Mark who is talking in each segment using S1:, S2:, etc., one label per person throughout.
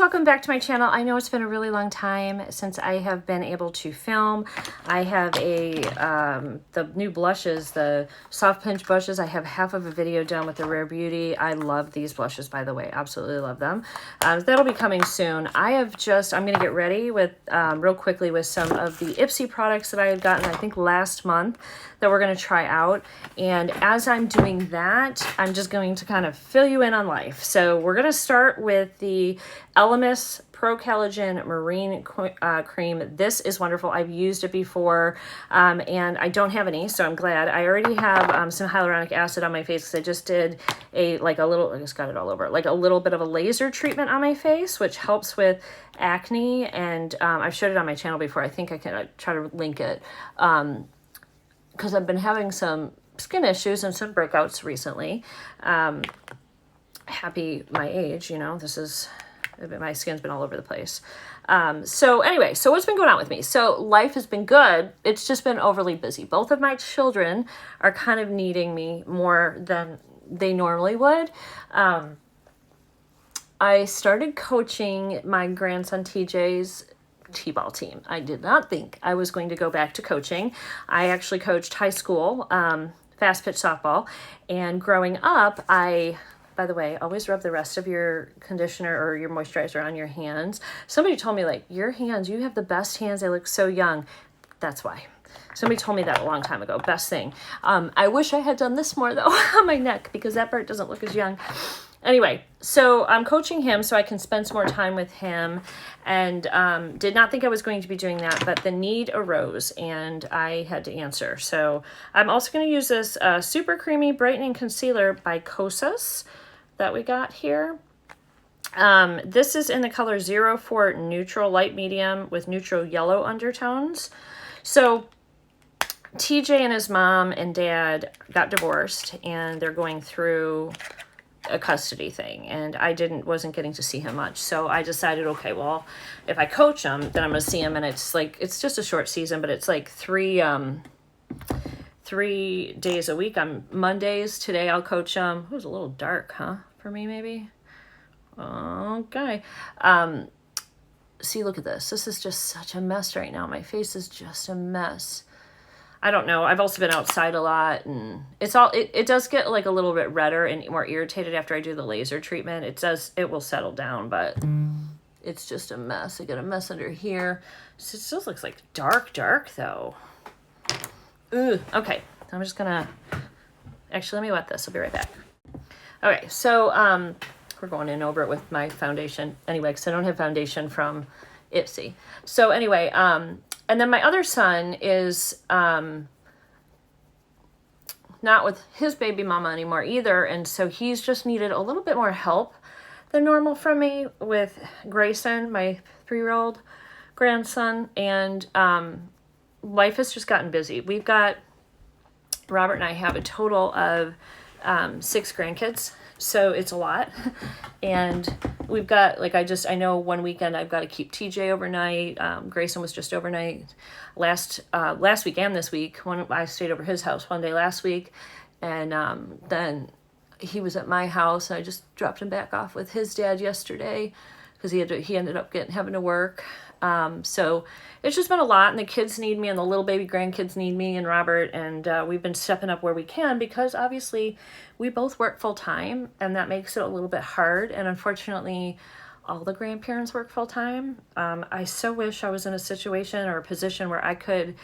S1: welcome back to my channel. I know it's been a really long time since I have been able to film. I have the new blushes, the soft pinch blushes. I have half of a video done with the Rare Beauty. I love these blushes, by the way. Absolutely love them. That'll be coming soon. I'm going to get ready with real quickly with some of the Ipsy products that I had gotten, I think, last month that we're going to try out. And as I'm doing that, I'm just going to kind of fill you in on life. So we're going to start with the Elemis Pro-Calligen Marine Cream. This is wonderful. I've used it before, and I don't have any, so I'm glad. I already have some hyaluronic acid on my face because I just did I just got it all over, like a little bit of a laser treatment on my face, which helps with acne, and I've showed it on my channel before. I think I can try to link it, because I've been having some skin issues and some breakouts recently. Happy my age, you know, my skin's been all over the place. So anyway, so what's been going on with me? So life has been good. It's just been overly busy. Both of my children are kind of needing me more than they normally would. I started coaching my grandson TJ's T-ball team. I did not think I was going to go back to coaching. I actually coached high school, fast pitch softball, and growing up, by the way, always rub the rest of your conditioner or your moisturizer on your hands. Somebody told me, like, your hands, you have the best hands. They look so young. That's why. Somebody told me that a long time ago. Best thing. I wish I had done this more, though, on my neck, because that part doesn't look as young. Anyway, so I'm coaching him so I can spend some more time with him, and did not think I was going to be doing that, but the need arose and I had to answer. So I'm also going to use this Super Creamy Brightening Concealer by Kosas that we got here. This is in the color 04 Neutral Light Medium with neutral yellow undertones. So TJ and his mom and dad got divorced, and they're going through a custody thing, and I wasn't getting to see him much. So I decided, okay, well, if I coach him, then I'm going to see him, and it's just a short season, but it's like 3 days a week. On Mondays, today I'll coach him. It was a little dark, huh? For me, maybe. Okay. See, look at this. This is just such a mess right now. My face is just a mess. I don't know. I've also been outside a lot, and it does get like a little bit redder and more irritated after I do the laser treatment. It will settle down, but it's just a mess. I got a mess under here. It still looks like dark though. Ooh, okay. I'm just gonna, actually, let me wet this. I'll be right back. Okay, so we're going in over it with my foundation anyway, because I don't have foundation from Ipsy. So anyway, and then my other son is not with his baby mama anymore either, and so he's just needed a little bit more help than normal from me with Grayson, my 3-year-old grandson, and life has just gotten busy. Robert and I have a total of 6 grandkids, so it's a lot. And we've got, like, I know one weekend I've got to keep TJ overnight. Grayson was just overnight last week and this week. When I stayed over his house one day last week, and then he was at my house, and I just dropped him back off with his dad yesterday because he ended up having to work. So it's just been a lot, and the kids need me, and the little baby grandkids need me and Robert, and we've been stepping up where we can, because obviously we both work full time, and that makes it a little bit hard. And unfortunately, all the grandparents work full time. I so wish I was in a situation or a position where I could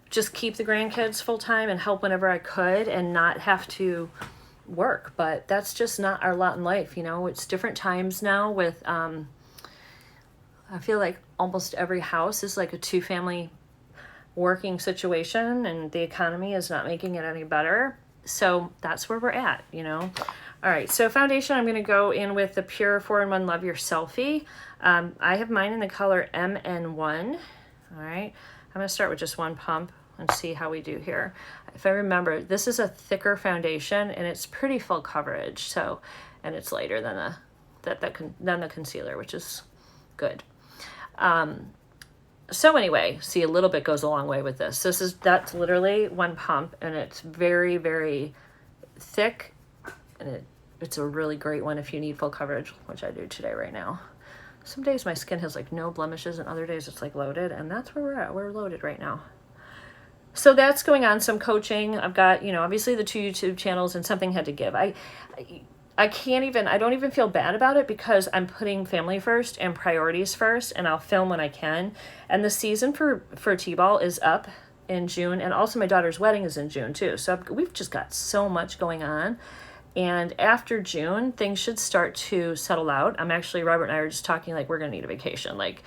S1: just keep the grandkids full time and help whenever I could and not have to work, but that's just not our lot in life. You know, it's different times now with, I feel like almost every house is like a 2-family working situation, and the economy is not making it any better. So that's where we're at, you know. All right, so foundation, I'm going to go in with the Pure 4-in-1 Love Your Selfie. I have mine in the color MN1. All right, I'm going to start with just one pump and see how we do here. If I remember, this is a thicker foundation, and it's pretty full coverage. So, and it's lighter than the concealer, which is good. So anyway, see, a little bit goes a long way with this. That's literally one pump, and it's very, very thick, and it's a really great one if you need full coverage, which I do today right now. Some days my skin has like no blemishes and other days it's like loaded, and that's where we're at. We're loaded right now. So that's going on, some coaching. I've got, you know, obviously the 2 YouTube channels, and something had to give. I don't even feel bad about it because I'm putting family first and priorities first, and I'll film when I can. And the season for T-ball is up in June, and also my daughter's wedding is in June too. So we've just got so much going on. And after June, things should start to settle out. Robert and I are just talking like we're going to need a vacation. Like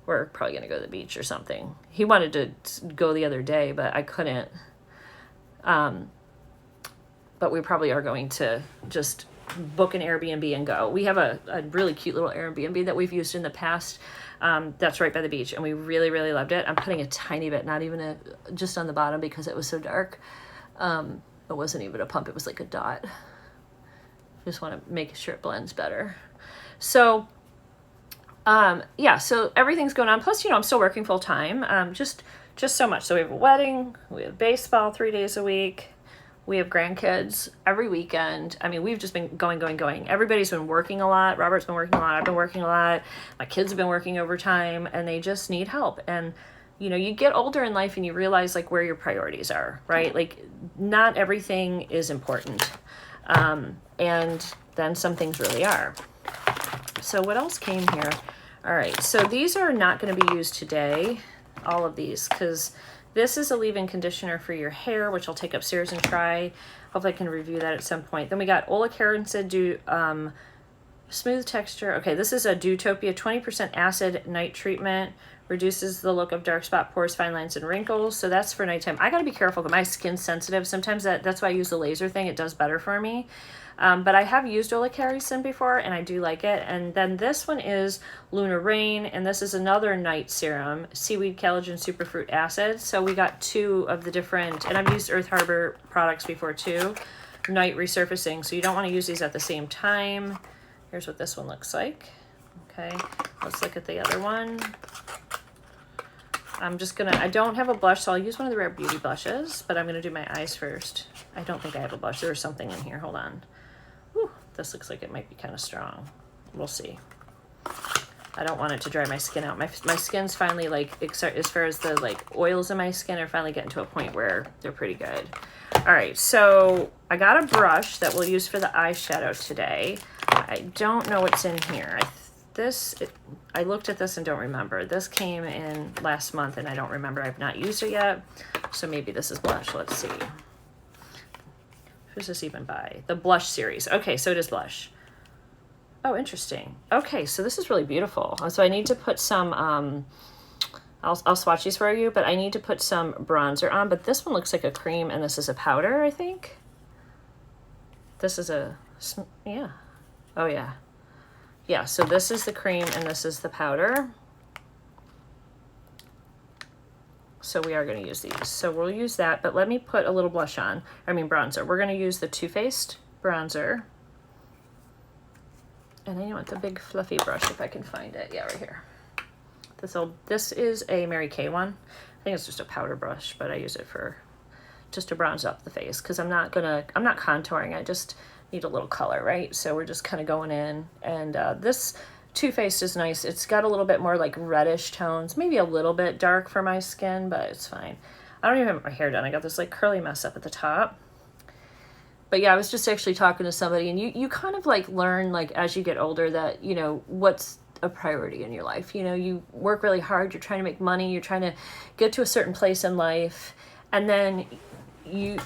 S1: we're probably going to go to the beach or something. He wanted to go the other day, but I couldn't. But we probably are going to just book an Airbnb and go. We have a really cute little Airbnb that we've used in the past. That's right by the beach, and we really, really loved it. I'm putting a tiny bit, not even just on the bottom because it was so dark. It wasn't even a pump. It was like a dot. Just want to make sure it blends better. So, yeah, so everything's going on. Plus, you know, I'm still working full time. Just so much. So we have a wedding, we have baseball 3 days a week. We have grandkids every weekend. I mean, we've just been going. Everybody's been working a lot. Robert's been working a lot. I've been working a lot. My kids have been working overtime, and they just need help. And, you know, you get older in life and you realize like where your priorities are, right? Like not everything is important. And then some things really are. So what else came here? All right. So these are not going to be used today. All of these, because this is a leave-in conditioner for your hair, which I'll take upstairs and try. Hopefully I can review that at some point. Then we got Olacarin smooth texture. Okay, this is a Dewtopia 20% acid night treatment. Reduces the look of dark spot, pores, fine lines, and wrinkles. So that's for nighttime. I got to be careful because my skin's sensitive. Sometimes that's why I use the laser thing. It does better for me. But I have used Olacarin before, and I do like it. And then this one is Lunar Rain, and this is another night serum, seaweed, collagen, superfruit acid. So we got 2 of the different, and I've used Earth Harbor products before too, night resurfacing. So you don't want to use these at the same time. Here's what this one looks like. Okay, let's look at the other one. I don't have a blush, so I'll use one of the Rare Beauty blushes, but I'm going to do my eyes first. I don't think I have a blush. There's something in here. Hold on. Whew, this looks like it might be kind of strong. We'll see. I don't want it to dry my skin out. My skin's finally, like, as far as the, like, oils in my skin are finally getting to a point where they're pretty good. All right, so I got a brush that we'll use for the eyeshadow today. I don't know what's in here. I looked at this and don't remember. This came in last month and I don't remember. I've not used it yet. So maybe this is blush. Let's see. Who's this even by? The Blush series. Okay, so it is blush. Oh, interesting. Okay, so this is really beautiful. So I need to put some, I'll swatch these for you, but I need to put some bronzer on. But this one looks like a cream and this is a powder, I think. This is yeah. Oh, yeah. Yeah, so this is the cream and this is the powder. So we are going to use these. So we'll use that, but let me put a little blush on. Bronzer. We're going to use the Too Faced bronzer. And I want the big fluffy brush if I can find it. Yeah, right here. This is a Mary Kay one. I think it's just a powder brush, but I use it for just to bronze up the face because I'm not contouring. I just need a little color, right? So we're just kind of going in, and this Too Faced is nice. It's got a little bit more like reddish tones, maybe a little bit dark for my skin, but it's fine. I don't even have my hair done. I got this like curly mess up at the top. But yeah, I was just actually talking to somebody, and you kind of like learn like as you get older that, you know, what's a priority in your life. You know, you work really hard, you're trying to make money, you're trying to get to a certain place in life, and then you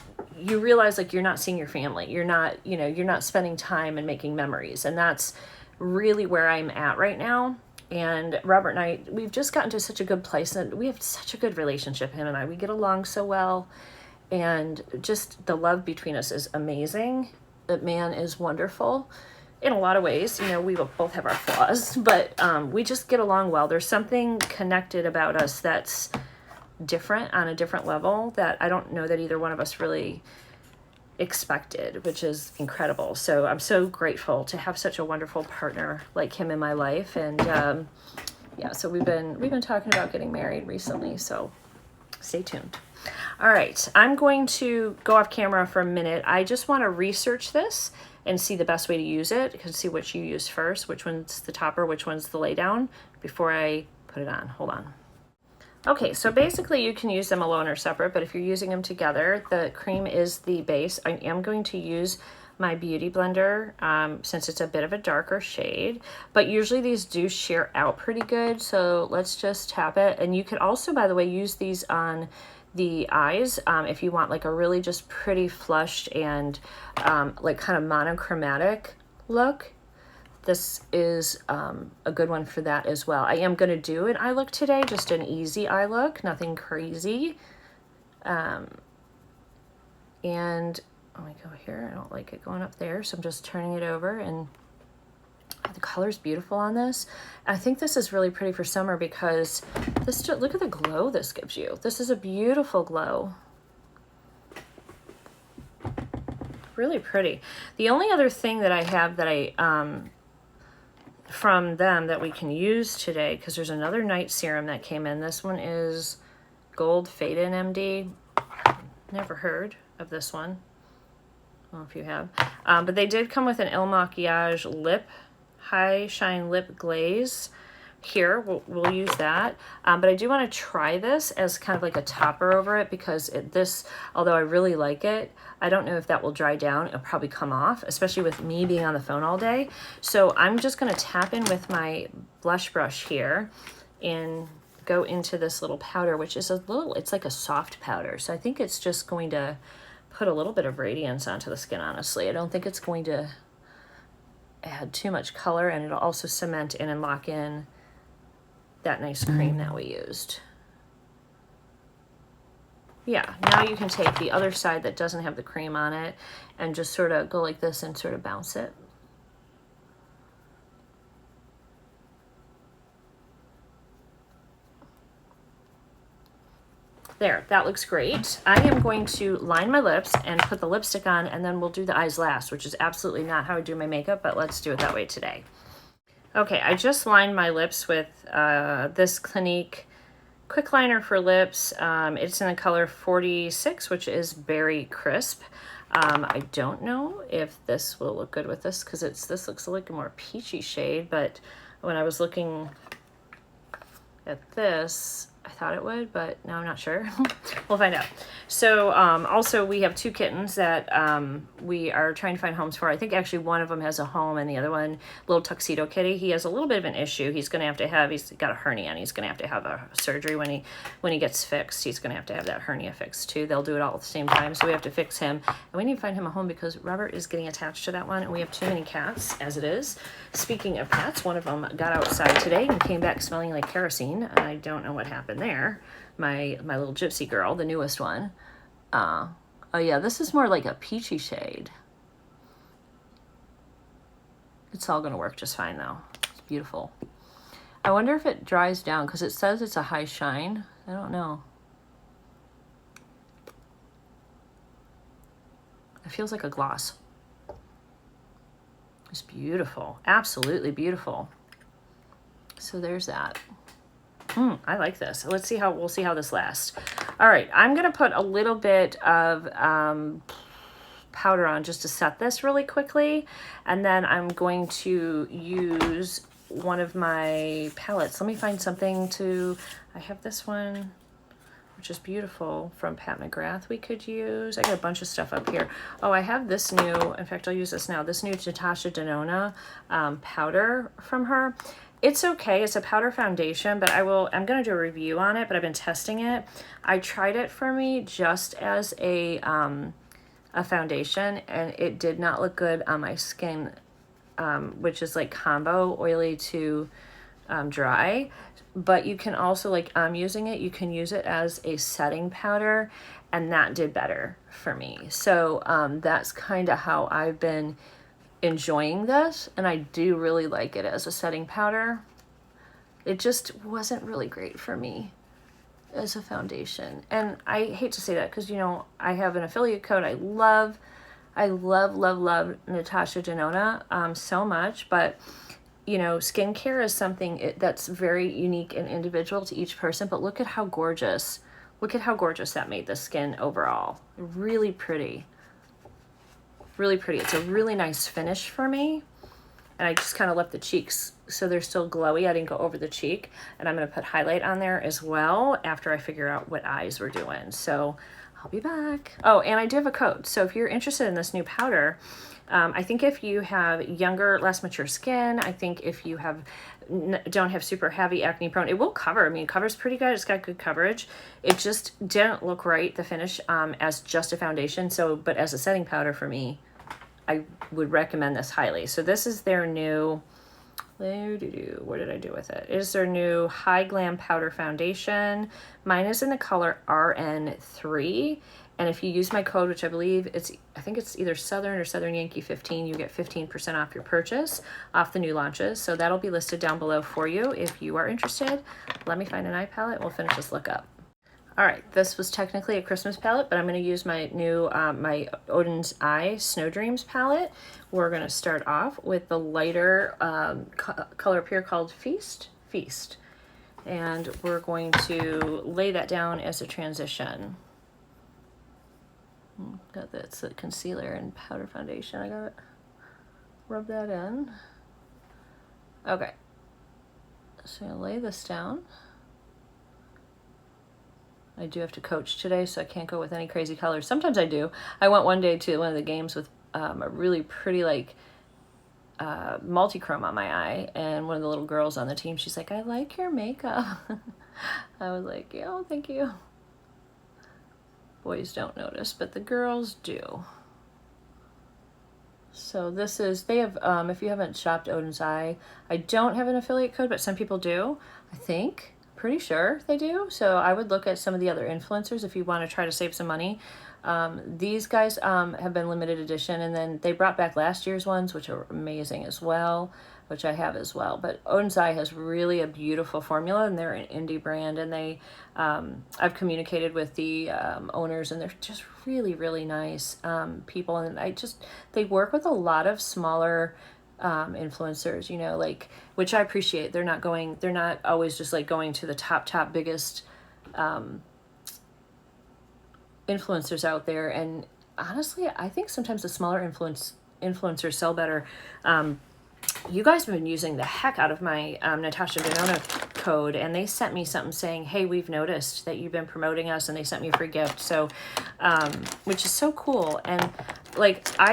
S1: realize like you're not seeing your family. You're not spending time and making memories. And that's really where I'm at right now. And Robert and I, we've just gotten to such a good place, and we have such a good relationship, him and I. We get along so well, and just the love between us is amazing. That man is wonderful in a lot of ways. You know, we both have our flaws, but we just get along well. There's something connected about us that's different on a different level that I don't know that either one of us really expected, which is incredible. So I'm so grateful to have such a wonderful partner like him in my life. And yeah, so we've been talking about getting married recently, so stay tuned. All right, I'm going to go off camera for a minute. I just want to research this and see the best way to use it. You can see which you use first, which one's the topper, which one's the lay down, before I put it on. Hold on. Okay, so basically you can use them alone or separate, but if you're using them together, the cream is the base. I am going to use my beauty blender since it's a bit of a darker shade, but usually these do sheer out pretty good. So let's just tap it. And you could also, by the way, use these on the eyes if you want like a really just pretty flushed and like kind of monochromatic look. This is a good one for that as well. I am going to do an eye look today, just an easy eye look, nothing crazy. And let me go here. I don't like it going up there, so I'm just turning it over, and the color's beautiful on this. I think this is really pretty for summer because this, look at the glow this gives you. This is a beautiful glow. Really pretty. The only other thing that I have that I from them that we can use today, because there's another night serum that came in. This one is Gold Fade In MD. Never heard of this one. I don't know if you have. But they did come with an ilmakiage lip, high shine lip glaze. Here, we'll use that. But I do want to try this as kind of like a topper over it, because this, although I really like it, I don't know if that will dry down. It'll probably come off, especially with me being on the phone all day. So I'm just going to tap in with my blush brush here and go into this little powder, which is a little, it's like a soft powder. So I think it's just going to put a little bit of radiance onto the skin, honestly. I don't think it's going to add too much color, and it'll also cement in and lock in that nice cream that we used. Yeah, now you can take the other side that doesn't have the cream on it and just sort of go like this and sort of bounce it. There, that looks great. I am going to line my lips and put the lipstick on, and then we'll do the eyes last, which is absolutely not how I do my makeup, but let's do it that way today. Okay, I just lined my lips with this Clinique quick liner for lips. It's in the color 46, which is Berry Crisp. I don't know if this will look good with this, because this looks like a more peachy shade, but when I was looking at this, I thought it would, but now I'm not sure. We'll find out. So also we have two kittens that we are trying to find homes for. I think actually one of them has a home, and the other one, little tuxedo kitty, he has a little bit of an issue. He's going to have he's got a hernia, and he's going to have a surgery when he gets fixed. He's going to have that hernia fixed too. They'll do it all at the same time. So we have to fix him, and we need to find him a home because Robert is getting attached to that one, and we have too many cats as it is. Speaking of cats, one of them got outside today and came back smelling like kerosene. I don't know what happened there. My little gypsy girl, the newest one. Oh yeah, this is more like a peachy shade. It's all gonna work just fine though. It's beautiful. I wonder if it dries down, because it says it's a high shine. I don't know. It feels like a gloss. It's beautiful, absolutely beautiful. So there's that. I like this. We'll see how this lasts. All right, I'm gonna put a little bit of powder on just to set this really quickly, and then I'm going to use one of my palettes. Let me find something I have this one, which is beautiful, from Pat McGrath we could use. I got a bunch of stuff up here. Oh, I have this new, in fact, I'll use this now, this new Natasha Denona powder from her. It's okay, it's a powder foundation, but I'm gonna do a review on it, but I've been testing it. I tried it for me just as a foundation, and it did not look good on my skin, which is like combo oily to dry. But you can also, like I'm using it, you can use it as a setting powder, and that did better for me. So that's kind of how I've been enjoying this, and I do really like it as a setting powder. It just wasn't really great for me as a foundation, and I hate to say that because, you know, I have an affiliate code. I love Natasha Denona so much, but you know, skincare is something that's very unique and individual to each person. But look at how gorgeous that made the skin overall. Really pretty. Really pretty. It's a really nice finish for me. And I just kind of left the cheeks so they're still glowy. I didn't go over the cheek. And I'm going to put highlight on there as well after I figure out what eyes we're doing. So I'll be back. Oh, and I do have a code. So if you're interested in this new powder, I think if you have younger, less mature skin, I think if you have don't have super heavy acne prone, it will cover. I mean, it covers pretty good. It's got good coverage. It just didn't look right, the finish, as just a foundation. So, but as a setting powder for me, I would recommend this highly. So this is their new, what did I do with it? It is their new High Glam Powder Foundation. Mine is in the color RN3. And if you use my code, which I believe I think it's either Southern or Southern Yankee 15, you get 15% off your purchase, off the new launches. So that'll be listed down below for you if you are interested. Let me find an eye palette. We'll finish this look up. All right, this was technically a Christmas palette, but I'm going to use my new, my Oden's Eye Snow Dreams palette. We're going to start off with the lighter color up here called Feast. And we're going to lay that down as a transition. Got that's the concealer and powder foundation. I got it. Rub that in. Okay. So I'm going to lay this down. I do have to coach today, so I can't go with any crazy colors. Sometimes I do. I went one day to one of the games with a really pretty, like, multi-chrome on my eye, and one of the little girls on the team, she's like, I like your makeup. I was like, yeah, oh, thank you. Boys don't notice, but the girls do. So this is, they have, if you haven't shopped Oden's Eye, I don't have an affiliate code, but some people do, I think. Pretty sure they do. So I would look at some of the other influencers if you want to try to save some money. These guys have been limited edition, and then they brought back last year's ones, which are amazing as well, which I have as well. But Oden's Eye has really a beautiful formula, and they're an indie brand, and they I've communicated with the owners, and they're just really, really nice people, and they work with a lot of smaller influencers, you know, like, which I appreciate. They're not always just like going to the top biggest influencers out there. And honestly, I think sometimes the smaller influencers sell better. You guys have been using the heck out of my Natasha Denona code, and they sent me something saying, hey, we've noticed that you've been promoting us, and they sent me a free gift. So which is so cool. And like, I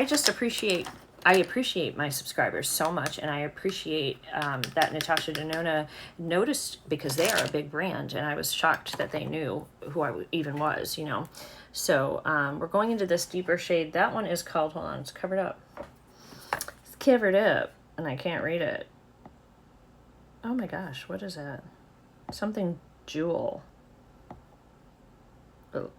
S1: appreciate my subscribers so much, and I appreciate that Natasha Denona noticed, because they are a big brand, and I was shocked that they knew who I even was, you know. So we're going into this deeper shade. That one is called, hold on, it's covered up. It's covered up, and I can't read it. Oh my gosh, what is that? Something jewel. Oh.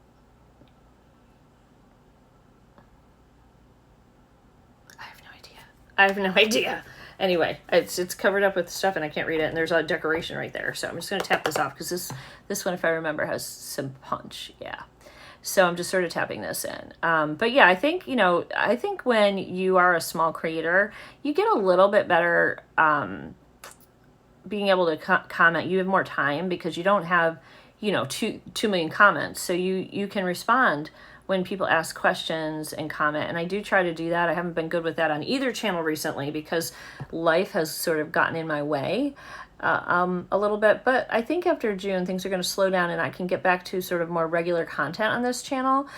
S1: I have no idea. Anyway, it's covered up with stuff, and I can't read it, and there's a decoration right there. So I'm just going to tap this off, because this one, if I remember, has some punch. Yeah. So I'm just sort of tapping this in. But yeah, I think, you know, I think when you are a small creator, you get a little bit better being able to comment. You have more time, because you don't have, you know, 2 million comments. So you can respond when people ask questions and comment. And I do try to do that. I haven't been good with that on either channel recently, because life has sort of gotten in my way a little bit. But I think after June, things are going to slow down, and I can get back to sort of more regular content on this channel.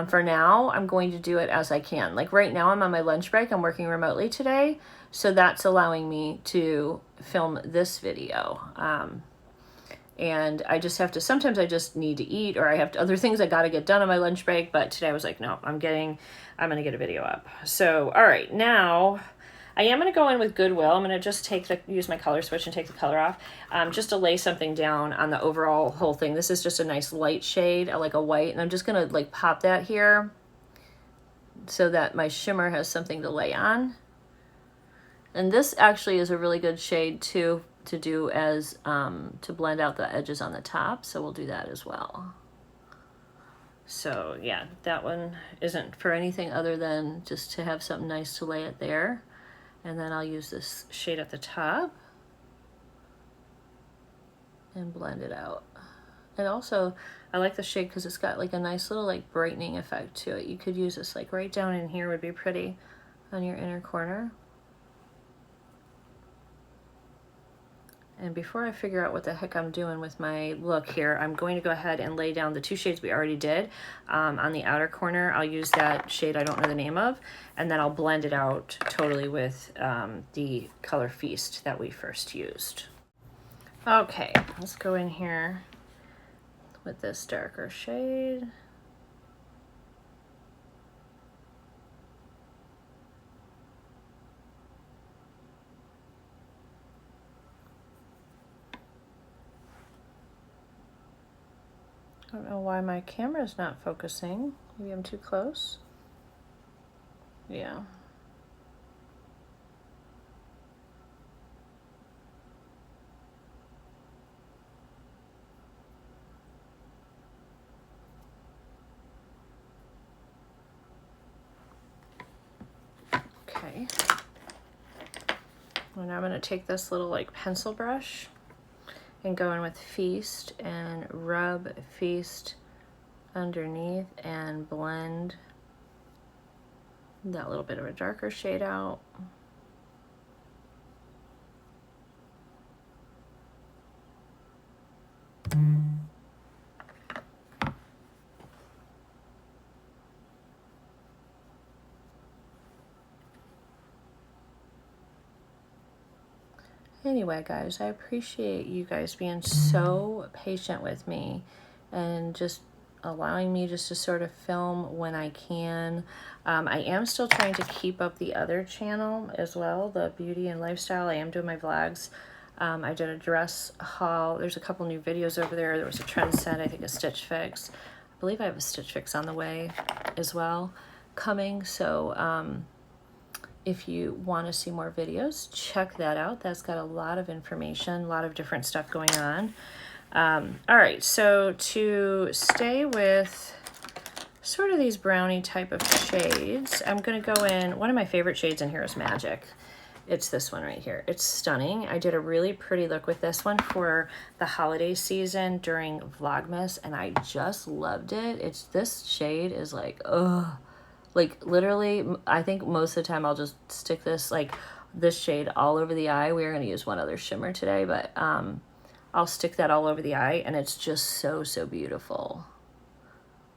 S1: For now, I'm going to do it as I can. Like right now, I'm on my lunch break. I'm working remotely today. So that's allowing me to film this video. And I just have to, sometimes I just need to eat, or I have other things I got to get done on my lunch break. But today I was like, no, I'm going to get a video up. So, all right, now I am going to go in with Goodwill. I'm going to just use my color switch and take the color off, just to lay something down on the overall whole thing. This is just a nice light shade, like a white, and I'm just going to like pop that here so that my shimmer has something to lay on. And this actually is a really good shade too, to do as to blend out the edges on the top, so we'll do that as well. So yeah, that one isn't for anything other than just to have something nice to lay it there. And then I'll use this shade at the top and blend it out. And also, I like the shade because it's got like a nice little like brightening effect to it. You could use this like right down in here would be pretty on your inner corner. And before I figure out what the heck I'm doing with my look here, I'm going to go ahead and lay down the two shades we already did. On the outer corner, I'll use that shade I don't know the name of, and then I'll blend it out totally with the Color Feast that we first used. Okay, let's go in here with this darker shade. I don't know why my camera's not focusing. Maybe I'm too close. Yeah. Okay. And I'm going to take this little like pencil brush and go in with Feast and rub Feast underneath and blend that little bit of a darker shade out. Anyway, guys, I appreciate you guys being so patient with me and just allowing me just to sort of film when I can. I am still trying to keep up the other channel as well, the beauty and lifestyle. I am doing my vlogs. I did a dress haul. There's a couple new videos over there. There was a trend set, I think a Stitch Fix. I believe I have a Stitch Fix on the way as well coming. So if you want to see more videos, check that out. That's got a lot of information, a lot of different stuff going on. All right, so to stay with sort of these brownie type of shades, I'm going to go in, one of my favorite shades in here is Magic. It's this one right here. It's stunning. I did a really pretty look with this one for the holiday season during Vlogmas, and I just loved it. This shade is like, ugh. Like literally, I think most of the time I'll just stick this shade all over the eye. We are going to use one other shimmer today, but I'll stick that all over the eye, and it's just so, so beautiful.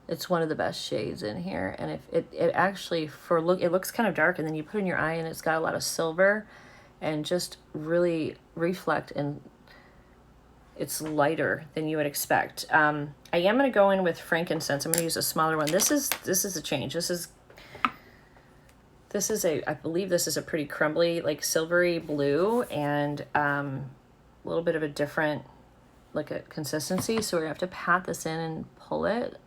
S1: It's one of the best shades in here, and if it actually, it looks kind of dark, and then you put it in your eye, and it's got a lot of silver, and just really reflect, and it's lighter than you would expect. I am going to go in with frankincense. I'm going to use a smaller one. This is a change. I believe this is a pretty crumbly, like silvery blue, and a little bit of a different, like a consistency. So we're gonna have to pat this in and pull it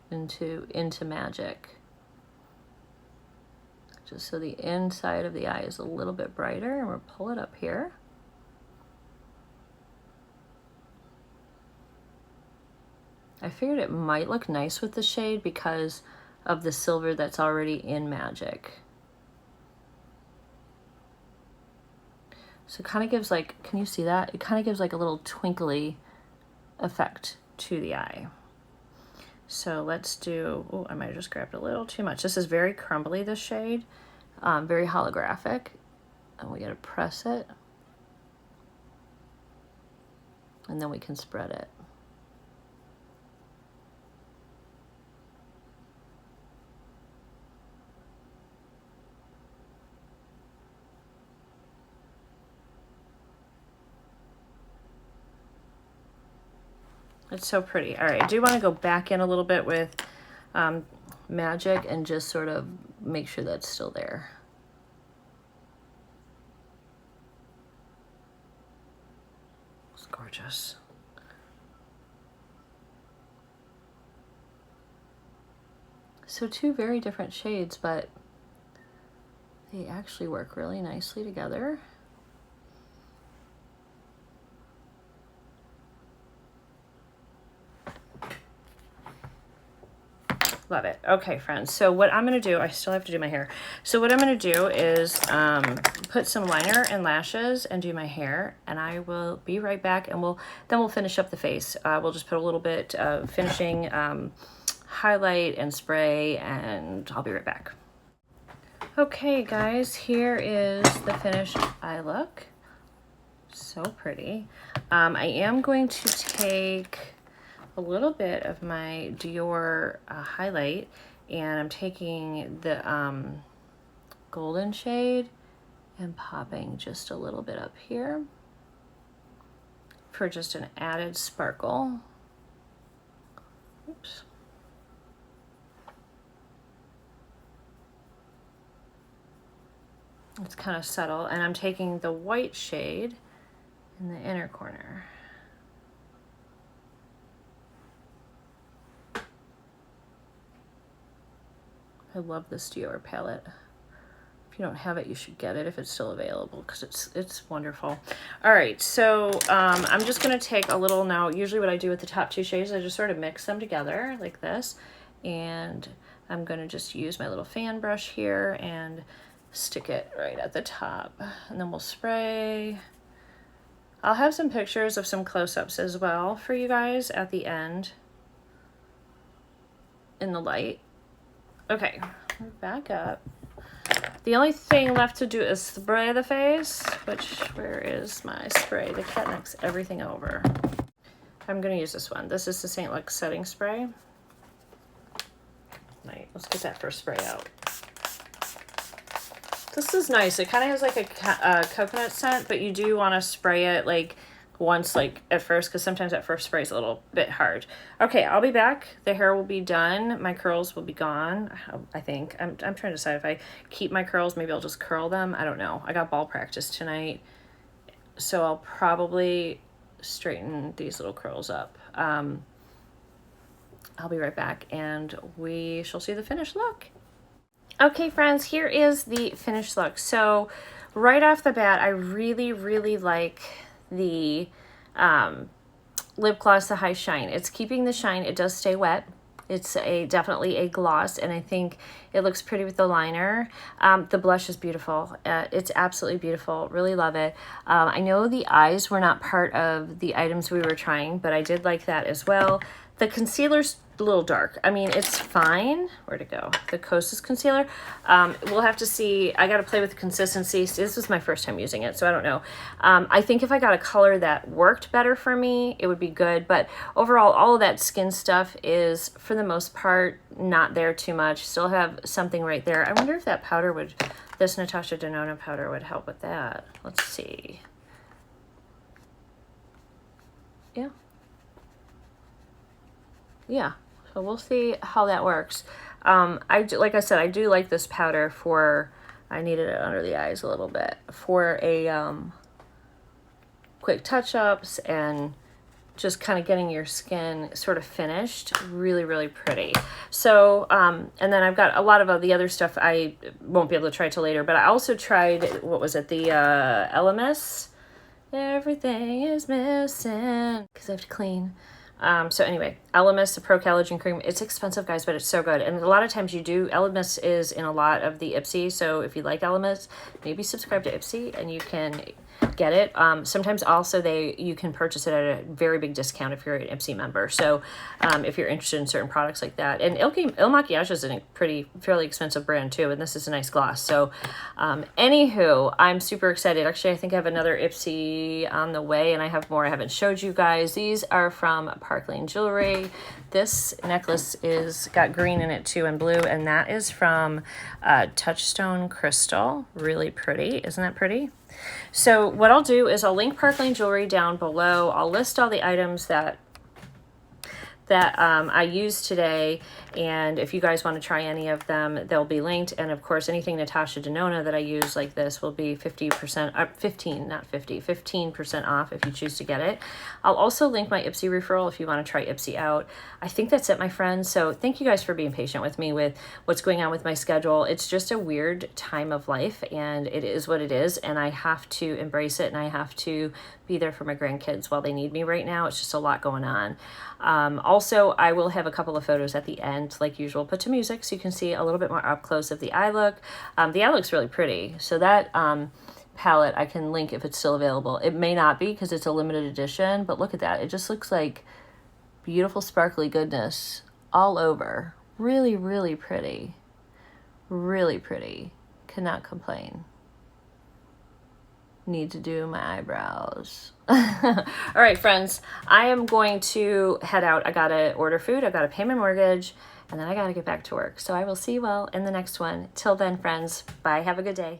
S1: into Magic. Just so the inside of the eye is a little bit brighter, and we'll pull it up here. I figured it might look nice with the shade because of the silver that's already in Magic. So it kind of gives like, can you see that? It kind of gives like a little twinkly effect to the eye. So let's do, oh, I might have just grabbed a little too much. This is very crumbly, this shade, very holographic. And we gotta press it. And then we can spread it. It's so pretty. All right, I do want to go back in a little bit with Magic and just sort of make sure that's still there. It's gorgeous. So two very different shades, but they actually work really nicely together. Love it. Okay, friends. So what I'm going to do, I still have to do my hair. So what I'm going to do is put some liner and lashes and do my hair, and I will be right back, and then we'll finish up the face. We'll just put a little bit of finishing highlight and spray, and I'll be right back. Okay, guys, here is the finished eye look. So pretty. I am going to take a little bit of my Dior highlight, and I'm taking the golden shade and popping just a little bit up here for just an added sparkle. Oops. It's kind of subtle, and I'm taking the white shade in the inner corner. I love this Dior palette. If you don't have it, you should get it if it's still available, because it's wonderful. All right, so I'm just gonna take a little now. Usually what I do with the top two shades, I just sort of mix them together like this, and I'm gonna just use my little fan brush here and stick it right at the top, and then we'll spray. I'll have some pictures of some close-ups as well for you guys at the end in the light. Okay, back up. The only thing left to do is spray the face, where is my spray? The cat knocks everything over. I'm gonna use this one. This is the St. Luxe setting spray. Right, let's get that first spray out. This is nice. It kind of has like a coconut scent, but you do want to spray it like once, like at first, because sometimes that first spray is a little bit hard. Okay, I'll be back. The hair will be done. My curls will be gone, I think. I'm trying to decide if I keep my curls. Maybe I'll just curl them. I don't know. I got ball practice tonight, so I'll probably straighten these little curls up. I'll be right back, and we shall see the finished look. Okay, friends, here is the finished look. So right off the bat, I really, really like the lip gloss, the High Shine. It's keeping the shine. It does stay wet. It's definitely a gloss, and I think it looks pretty with the liner. The blush is beautiful. It's absolutely beautiful. Really love it. I know the eyes were not part of the items we were trying, but I did like that as well. The concealer's a little dark. I mean, it's fine. Where'd it go? The Kosas concealer. We'll have to see. I got to play with the consistency. This was my first time using it, so I don't know. I think if I got a color that worked better for me, it would be good. But overall, all of that skin stuff is, for the most part, not there too much. Still have something right there. I wonder if that powder would, this Natasha Denona powder would help with that. Let's see. Yeah. Yeah, so we'll see how that works. Like I said, I do like this powder for, I needed it under the eyes a little bit, for a quick touch-ups and just kind of getting your skin sort of finished. Really, really pretty. So, and then I've got a lot of the other stuff I won't be able to try till later, but I also tried, what was it, the elemis? Everything is missing, because I have to clean. So anyway, elemis, the pro-calligen cream, it's expensive, guys, but it's so good. And a lot of times elemis is in a lot of the Ipsy. So if you like elemis, maybe subscribe to Ipsy and you can get it. Sometimes also you can purchase it at a very big discount if you're an Ipsy member. So if you're interested in certain products like that. And ilmakiage is a fairly expensive brand too, and this is a nice gloss. So anywho, I'm super excited. Actually, I think I have another Ipsy on the way, and I have more I haven't showed you guys. These are from Park Lane Jewelry. This necklace got green in it too, and blue, and that is from Touchstone Crystal. Really pretty. Isn't that pretty? So what I'll do is I'll link Park Lane Jewelry down below. I'll list all the items that I used today, and if you guys want to try any of them, they'll be linked. And of course, anything Natasha Denona that I use like this will be 15% off if you choose to get it. I'll also link my Ipsy referral if you want to try Ipsy out. I think that's it, my friends. So thank you guys for being patient with me with what's going on with my schedule. It's just a weird time of life, and it is what it is, and I have to embrace it, and I have to be there for my grandkids while they need me right now. It's just a lot going on. Also, I will have a couple of photos at the end, like usual, put to music so you can see a little bit more up close of the eye look. The eye looks really pretty. So that palette I can link if it's still available. It may not be because it's a limited edition, but look at that. It just looks like beautiful sparkly goodness all over. Really, really pretty. Really pretty. Cannot complain. Need to do my eyebrows. All right, friends, I am going to head out. I gotta order food, I gotta pay my mortgage, and then I gotta get back to work. So I will see you all in the next one. Till then, friends, bye. Have a good day.